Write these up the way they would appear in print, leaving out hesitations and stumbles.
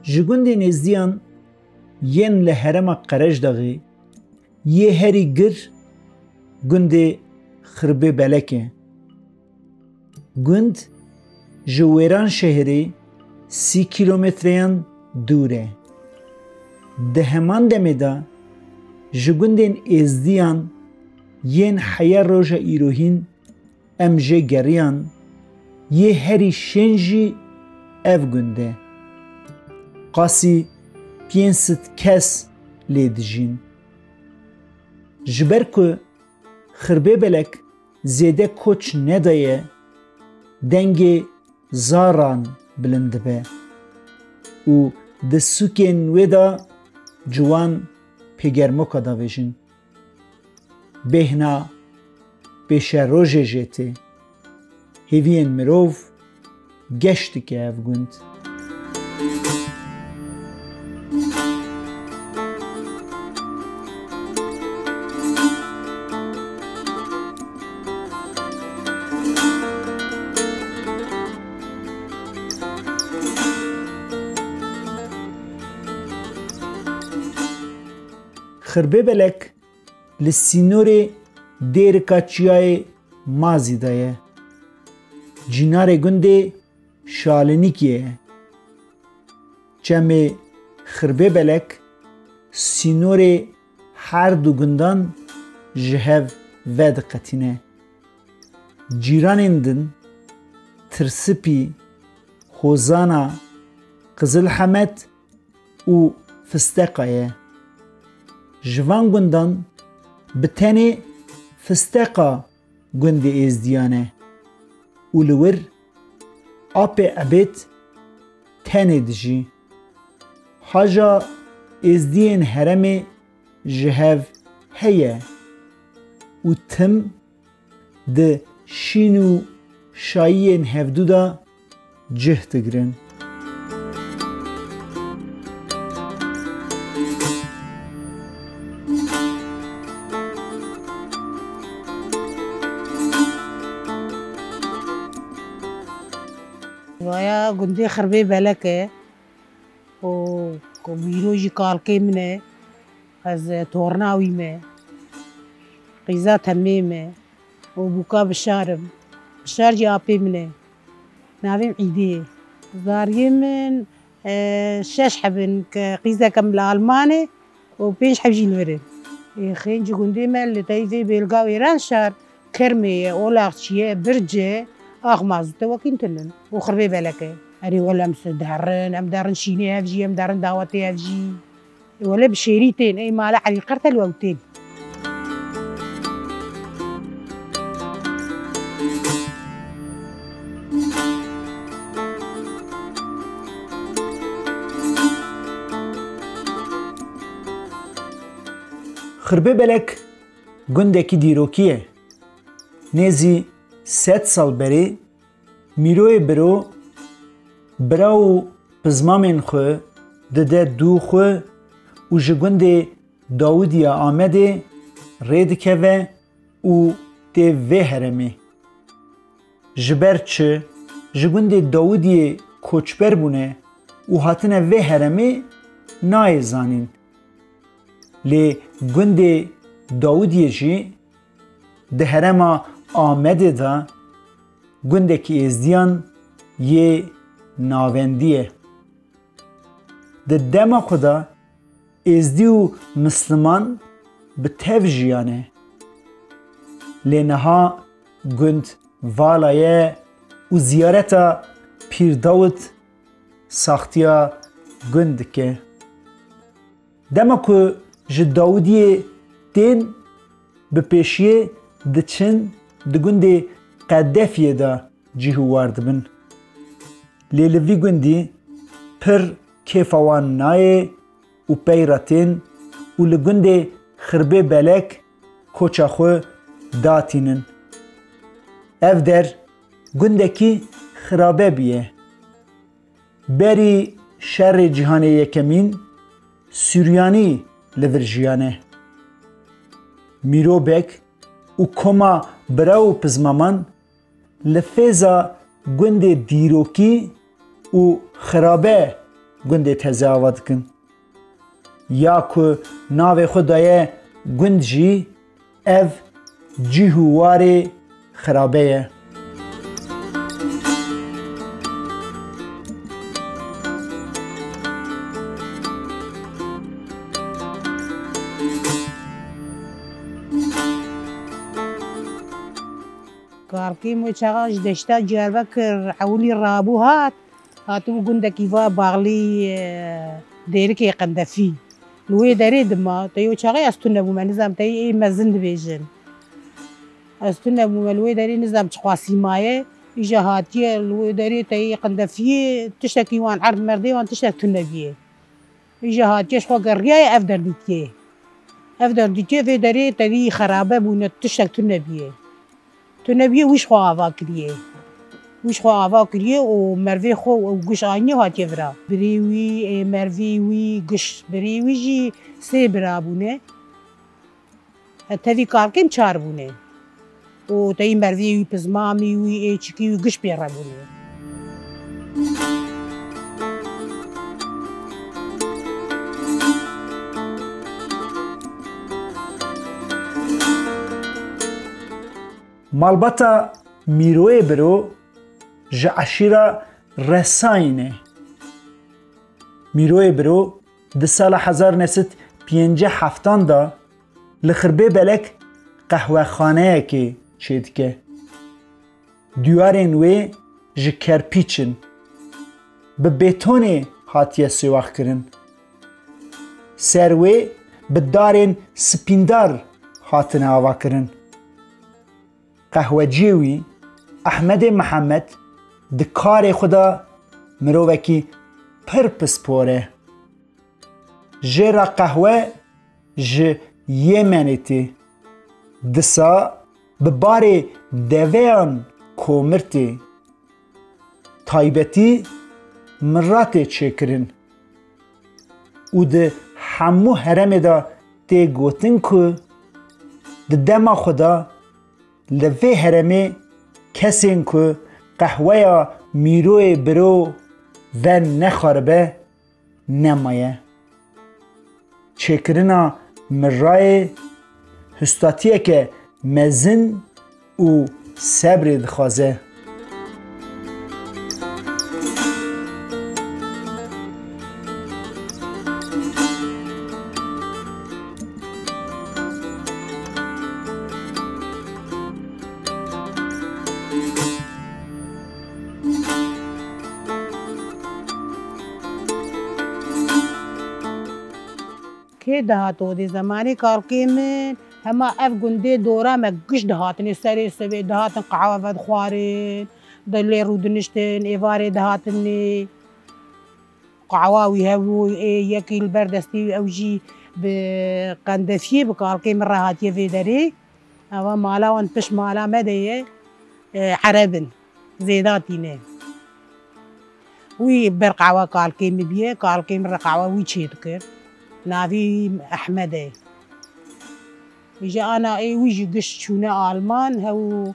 ji gundê nêzdiyan yên li herêma Qerejdexê yê herî gir gundê Xirbêbelek e. Gund ji Wêran şehrê 30 kîlometreyan dûr e. Di heman demê de ji gundên êzdiyan yên heya roja îrohîn em jê geriyan yê herî şên jî ev gund e. Qasî 500 kes lê dijîn. Ji ber ku Xirbêbelek zêde koç nedaye, dengê zaran bilind dibe û di sûkên wê de ciwan pêgermoka davêjin. Bêhna pêşerojê jê tê. Hêviyên mirov geş dike ev gund. Xirbêbelek li sînorê dêrika Çiyayê mazî de ye. Cînarê gundê Şalinîkê ye. Çemê Xirbêbelek sînorê her du gundan ji hev vediqetîne. Cîranên din Tirsipî, Hozana, Qizilhemet û Fisteqa ye. Ji van gundan bi tenê Fisteqa gundê êzdiyan e û li wir apê ebêd tenê dijî. Haja êzdiyên heremê ji hev heye û tim di şîn û şayiyên hevdû da cih digirin. Vaya gundê Xirbêbelek e û mîro jî kalkê min e, ez torna wî me, qîza temê me û bûka Bişar im. Bişar jî apê min e. Navêm Îdê ye. Zariyê min 6 hebin ke qîzekem li Almanê û 5 heb jî li wir in. Êxîn ji gundê me li teyzê Bêlga Wêran şar Kirmê ye, Olaxçî ye, Birc e, Axmazût e wekî tinin û Xirbêbelek e. Erê wele em derin, em derin şînê hev jî, em derin dawetê hev jî. Wele bi şêrî tên, ey mala Elîqertel wew tên. Xirbêbelek gundekî dîrokî ye. Nêzî 100 sal berê mîroyê biro bira û pizmamên xwe dide dû xwe û ji gundê Dawûdiya Amedê rê dikeve û tê vê heremê. Ji ber çi ji gundê Dawûdiyê koçber bûne û hatine vê heremê nayê zanîn. Lê gundê Dawûdiyê jî di herema Amedê de gundekî êzdiyan yê navendî ye. Di dema xwe de êzdî û misliman bi tev jiyane. Lê niha gund vala ye û ziyareta Pîr Dawud saxtiya gund dike. Dema ku ji Dawûdiyê tên bi pêşiyê diçin di gundê Qedefiyê de cîhûwar dibin. Lê li vî gundî pir kêfa wan nayê û peyra tên û li gundê Xirbêbelek koça xwe datînin. Ev der gundekî xirabe bûye. Berî şerê cîhanê yekemîn Sûryanî li vir jiyane. Mîrobek û koma bira û pizmaman li fêza gundê dîrokî û xirabe گندê teze ava dikin. Ya ku navê xwe daye gund jî ev cih û warê xirabe ye. Karkêm wê çaxa ji deşta cervekir hewlî rabû hatibû gundekî va baxlî dêrikê qendefî. Li wê derê dima teyê wê çaxê ez tune bûme nizam teyê ê mezin dibêjin. Ez tune bûme li wê derê nizam çi xwasîmaye îja hatiye li wê derê teyê qendefiyê tiştekî wan erd merdê wan tiştek tune bîye. Îja hatiye ji xwe geriyaye ev derdîtiye. Ev derdîtiye vê derê teyî xerabe bûne tiştek tune bîye. Tune bîye wî ji xwe ava kiriye. Wî ji xwe ava kiriye û mervê xwe û giş anî hatiye vira. Birê wî, mervê wî, giş birê wî jî sê bira bûne. Tevî karkêm çar bûne. û teyî mervê wî, pizmamê wî, êçikî wî giş pêre bûne. Malbata Mîroyê Biro ji eşîra Resayîn e. Mîroyê Biro di sala 1957 da li Xirbê Belek qehwexaneyekê çêdike. Dîwarên wê ji kerpîç in. Bi bêtonê hatiye sêwaxkirin. Ser wê bi darên spîndar hatine avakirin. Qehweciyê wî Ehmedê Mihemed di karê xwe de mirovekî pir pispor e. Jêra qehwe ji Yêmenê tê. Disa bi barê deveyan komirtê taybetî miratê çêkirin û di hemû heremê de tê gotin ku di dema xwe de li vê heremê kesên ku qehweya Mîroyê Biro ve nexaribe nemaye. Çêkirina mirayê histatiyeke mezin û sebrê dixwaze. Kê dihato dê zemanê karkê min hema ev gundê dora me giş dihatine serê sevê dihatin qehwe vedixwarin, di lê rûdiniştin, êvarê dihatinê. Qehwa wî hebû yekî li ber destê ew jî bi qendefiyê bi karkê min re hatiye vê derê. Eva mala wan pişt mala me de ye erebin, zêdatî ne. Wî ber qehwa karkê min bîye, karkê min re qehwa wî çê dikir. Navî Ehmed e. Îja ana wî jî giş çûne Alman hew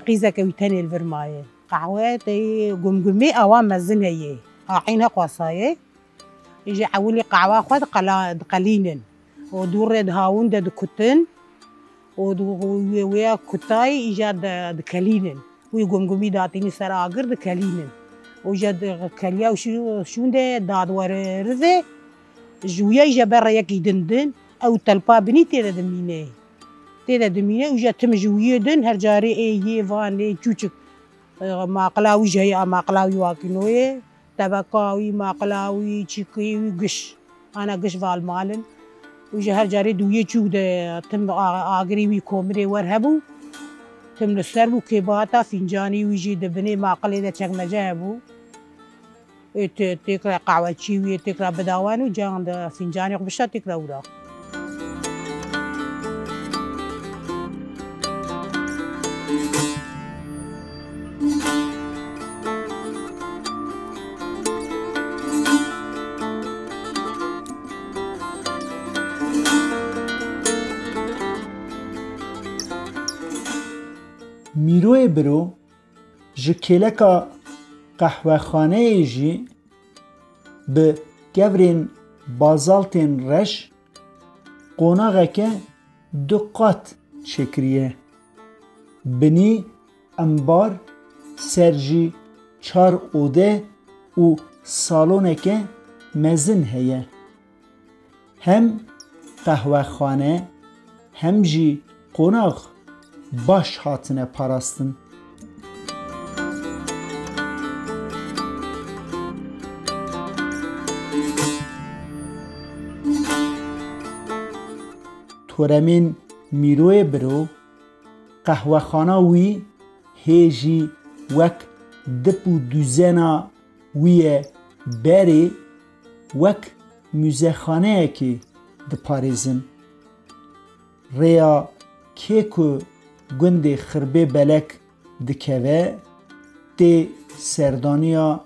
qîzeke wî tenê li vir maye. Qehwe teyê gumgumê awan mezin heye. Aqîn heqwasaye. Îja ewilî qehwa xwe diqelînin. û dûrê dihawin de dikutin û wêya kutayî îja dikelînin. Wî gumgumî datînî ser agir dikelînin. û îja keliya şûn de dadwere rivê ji wîya îja ber re yekî din din ew telpa binî tê de dimîne. Tê de dimîne îja tim ji wîyê din her carê yê van lê çûçik maqila wî ji heye maqila wî wakînoyê tebeka wî maqila wî çîkî wî giş. Ana giş valmalin. Îja her carê di wîyê çû de tim agirî wî komirê wer hebû. Tim li ser bû kêbata fîncanî wî jî di binê maqilê de çekmece hebû. Têkila qehweçî wî têkila bidawan û can di fîncanê xwe bişta têkila wira. Mîroyê Biro ji kêleka qehwexaneyê jî bi gevrên bazaltên reş qonaxeke du qat çêkiriye. Binî embar ser jî 4 ode û saloneke mezin heye. Hem qehwexane hem jî qonax baş hatine parastin. Toremên Mîroyê biro qehwexana wî hê jî wek dip û dûzena wî ye berê wek müzexaneyekê diparêzin. Rêya kê ku gundê xirbê belek dikeve tê serdaniya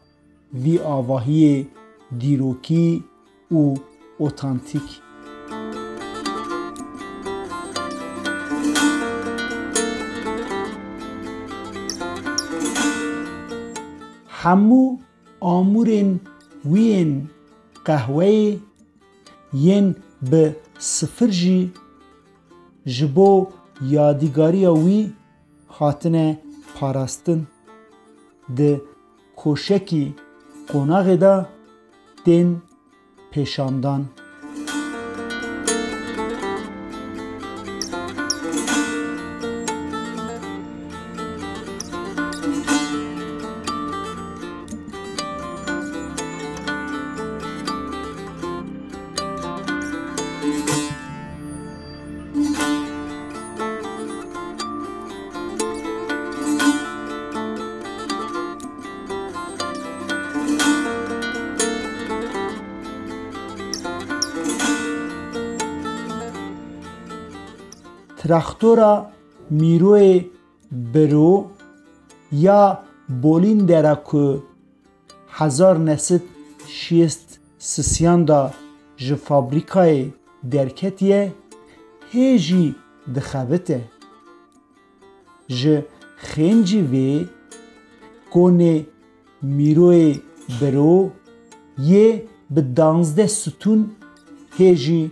vî avahiyê dîrokî û otantik. Hemû amûrên wî yên qehweyê yên bi sifir jî ji bo yadîgariya wî hatine parastin. Di koşekî qonaxê de tên pêşandan. Traktora Mîroyê biro ya bolîndera ku 1960 da ji fabrîkayê derketiye hê jî dixebite. Ji xêncî vê konê Mîroyê biro yê bi 12 stûn hê jî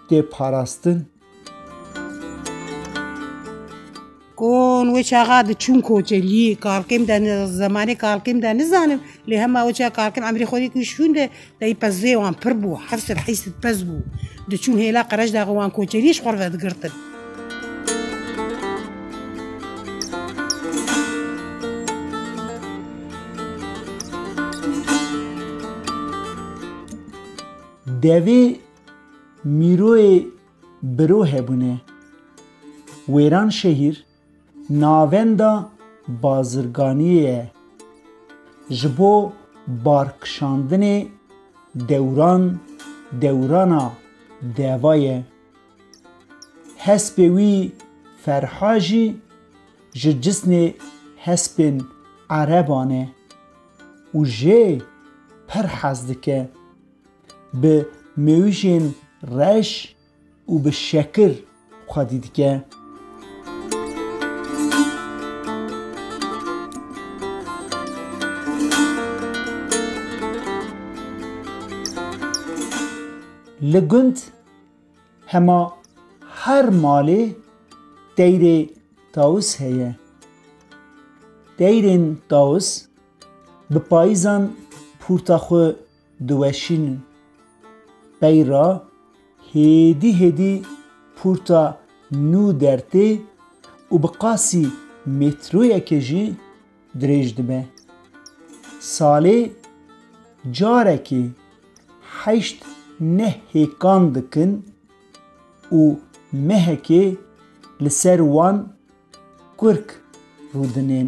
tê parastin. کۆن وێ چاغا دەچوون کۆچەلی کاڵکێم زمانی کاڵکێم دا نزانم لێ هەما وەچا کاڵکەم ئەمری خۆێکی شوون دێ دەی پەزێوان پڕ بوو حەفسر حیست پەز بوو دەچوون هێلا قەرەش داغەوان کۆچەلیش خوڕڤە دگرتن. Devê Mîroyê biro hebûne. Wêran şehîr navenda bazirganiyê ye. Ji bo barkişandinê dewrana deva ye. Hespê wî Ferha jî ji cisnê hespên ereban e û jê pir hez dike bi mêwîjên reş û bi şekir xwedî dike. Li gund hema her malê deyrê tawus heye. Deyrên tawus bi payîzan pûrta xwe diweşînin. Beyra hêdî pûrta nû dertê û bi qasî metroyekê jî dirêj dibe. Salê carekê 8-9 hêkan dikin û mehekê li ser wan kurk rûdinên.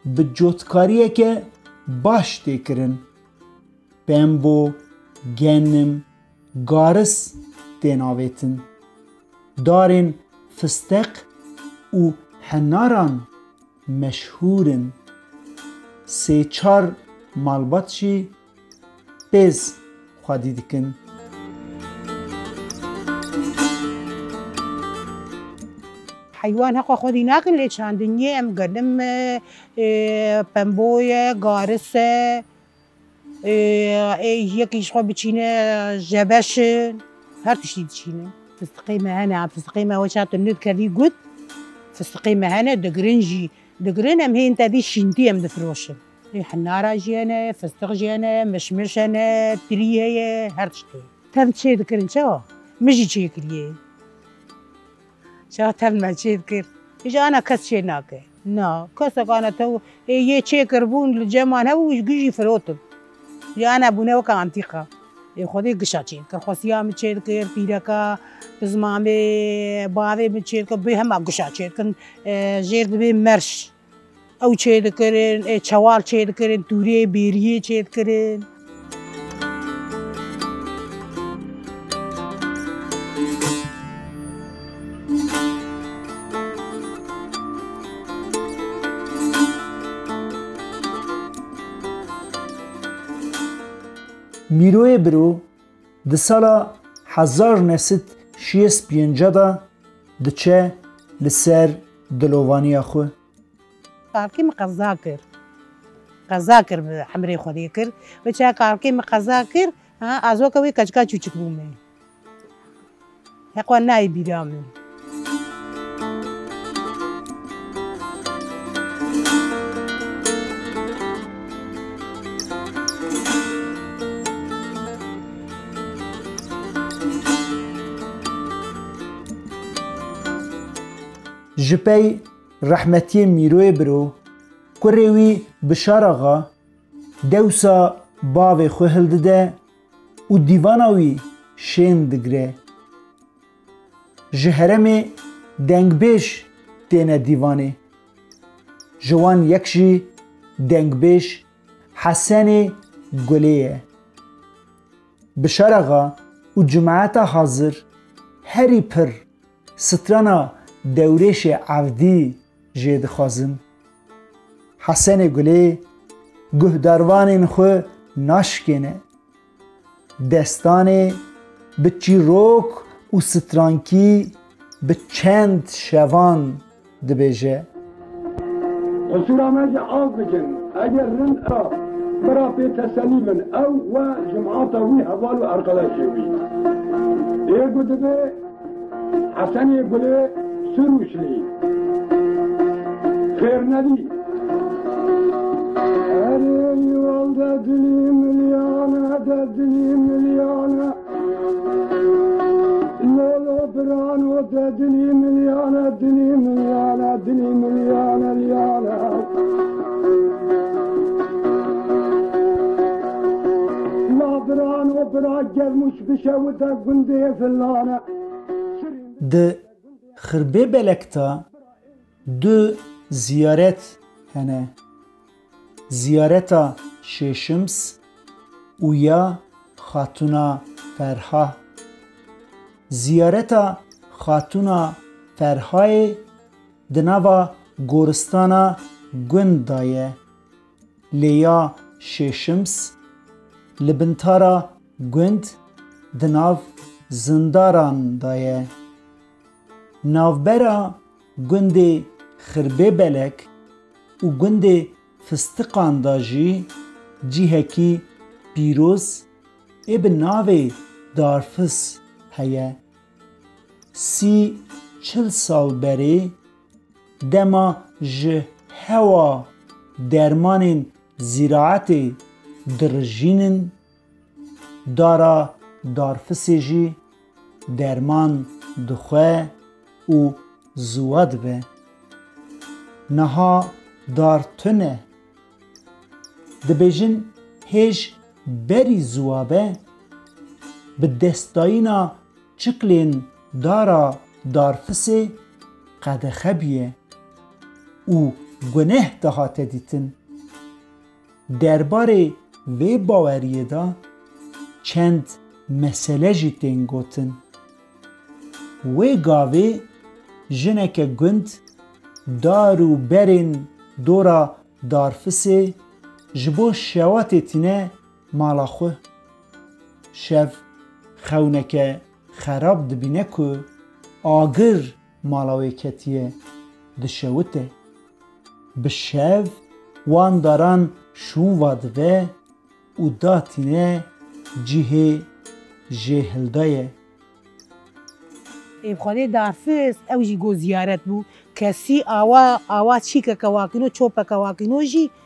Bi cotkariyeke baş tê kirin. Pembo, genim, garis tên avêtin. Darên fisteq û henaran meşhûr in. سێ چار مالبات jî pêz xwedî dikin. حیوان حقا خودی نکن لی چندینی ام گرنم پنبوی گارسه یکیش خو بچینه جبشن هر تشتی تشینه فستقی مهنه فستقی مه وچات ند کردی گود فستقی مهنه دگرنجی دگرن ام هین تدی شینتی ام دفروشن حنارا جیانه فستق جیانه مشمشنه تریه هر تشتی تم چه دکرن چه مجی چه کریه شاید تم مچید کرد. ایش آن کس چه نکه. نه کس کانه تو یه چه کربون لجمان هوا ویش گیجی فروتد. یا آن بونه وکا انتیقه. خودی گشا چید کرد. خسیام چید کرد. پیرکا زمان باوی چید کرد. به همه گشا چید کرد. جرد به مرش. او چید کرد. چوال چید کرد. دوره بیریه چید کرد. میروی برو ده سالا 1965 دا دچه لسر دلوانی خو. کارکیم قضا کر به حمره خودی کر و چه کارکیم قضا کر از وقتی کجکا چوچک بومه. هقوان نای بیرامن. جپی رحمتی میروی برو کروی بشار آقا دوسا باوی خو هلده و دیواناوی شین دگره جهرم دنگ بیش دینه دیوانه جوان یکشی دنگ بیش حسن گلیه بشار آقا و جماعت حاضر هری پر سترانا دورش عودی جید خازن حسن گلی گهداروان خو ناشکنه دستان به چیروک و سترانکی به چند شوان دبیجه اصول آز بکن اگر رن برا پی تسلی من او و جمعات وی حوال و ارقلاشی وی ایگو دبی حسن گلی سروشلی خیر ندی اره یوال دا دلی ملیانه لولو برانو دا دلی ملیانه لیانه لا برانو برا گرموش بشه و دا گنده فلانه ده خربه بلکتا دو زیارت هنه زیارتا ششمس و یا خاتونا فرها زیارتا خاتونا فرهای دنوا گورستانا گوند دایه لیا ششمس لبنتارا گوند دناو زنداران دایه ناوبرا گوند خربه بلک و گوند فستقان داجی جیهکی پیروز اب ناو دارفس هیه 40 سال بری دما جه هوا درمان زراعت درجینن دارا دارفسی جی درمان دخواه و زواد به نها دارتنه دبیجن هیچ بری زوابه به دستایینا چکلین دارا دارفسی قد خبیه و گنه دهات دیتن درباره وی باوریه دا چند مسئله جی تنگوتن وی گاوی جنک گند دارو برین دورا دارفسی جبو شواتي تينه مالا خو شف خونك خراب دبینه که آگر مالاوی کتیه دشوته بشف وان داران شون وادوه و داتینه جیه جهلدایه خواهده دارفز او جی گو زیارت بو کسی آوا چیکه کواکنو چوپه کواکنو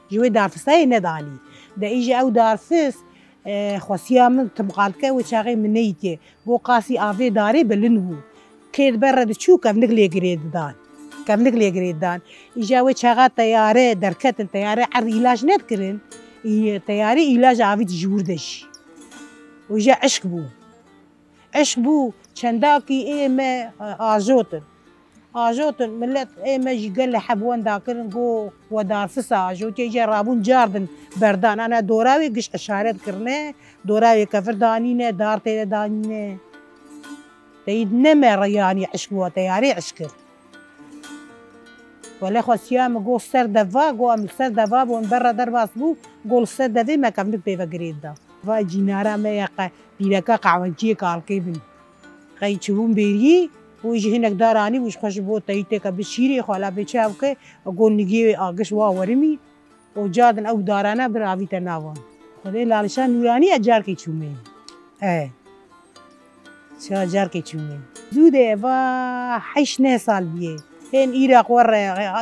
جوی دارفزهای ندانی ده ایجا او دارفز خواستی من تبقال که و چاقی منیته بو قاسی آوه داره بلنهو کید برد چو کم نگلی گرید دان ایجا و چاقا تیاره درکت تیاره عر علاج ند کرن تیاره علاج آوه جوردش و ایجا عشق بو چنداکی ایمه آجوتن ملت ایمه جگل حبوان داکرن گو و دارفس آجوت ایجا رابون جاردن بردان انا دوراوی گش اشارت کرنه دوراوی کفر دانینه دارته دانینه تاید نمه ریانی عشق بو تیاری عشق ولی خواستی گو سر دفا گو امل سر دفا بون برا در باس بو گو سر دفا ما کم نک پیوا گرید دا و جینارا ما یقا بیرکا قعوانجی کالکی بین قای چوبون بیری و ایجی هنگ دارانی وش خوش بود تاییته که بشیری خالا بچه که گل نگی آگش ورمی و جادن او دارانه براوی تناوان خدای لالشان نورانی اجار کی چومه چه اجار کی چومه زوده و 8 سال بیه هن ایراق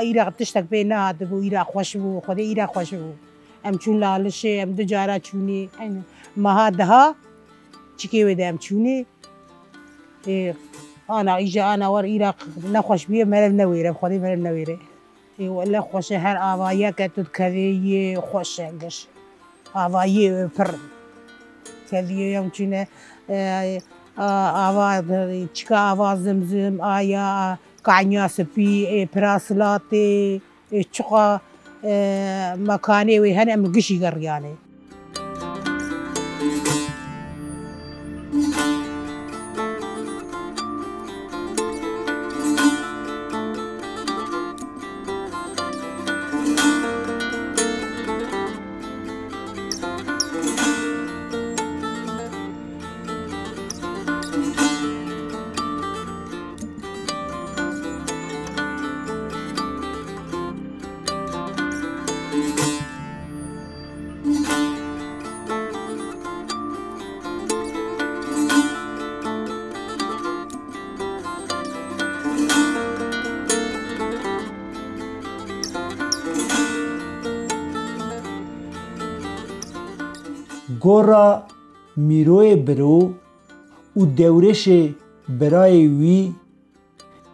ایراق تشتک به نه دبو ایراق خوش بو خدای ایراق خوش بو ام چون لالشه ام دجارا چونی ماها دها چیکی وده ام چونی أنا ور إيراق نخوش بيه مرل نويره بخدي مرل نويره ولا خوش هر آوایه که كذي خوش قش آوایه پر كذي يوم چنه آواز چکا آواز زمزم آیا کعنیا سپی پراسلاتی چقا مکانی و هن ام قشي قريانه گورا میروی برو و دورش برای وی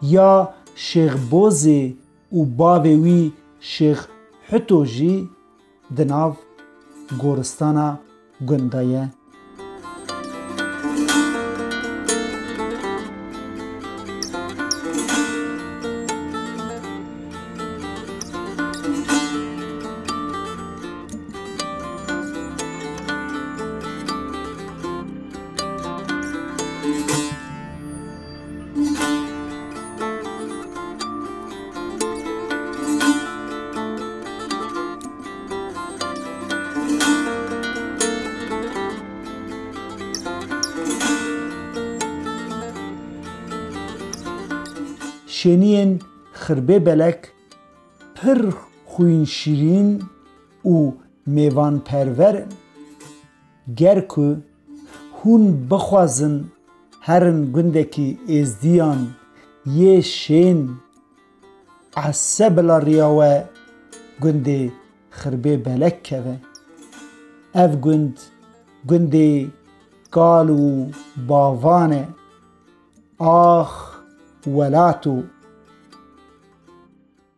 یا شیخ بوزی و باوی وی شیخ حتوجی دناو گورستانا گندایه شنین خربه بلک پر خوین شیرین و میوان پرورن گرکو هون بخوازن هرن گندکی ازدیان یه شین عصب لاریاوه گنده خربه بلک که اف گنده قالو باوانه آخ ولاتو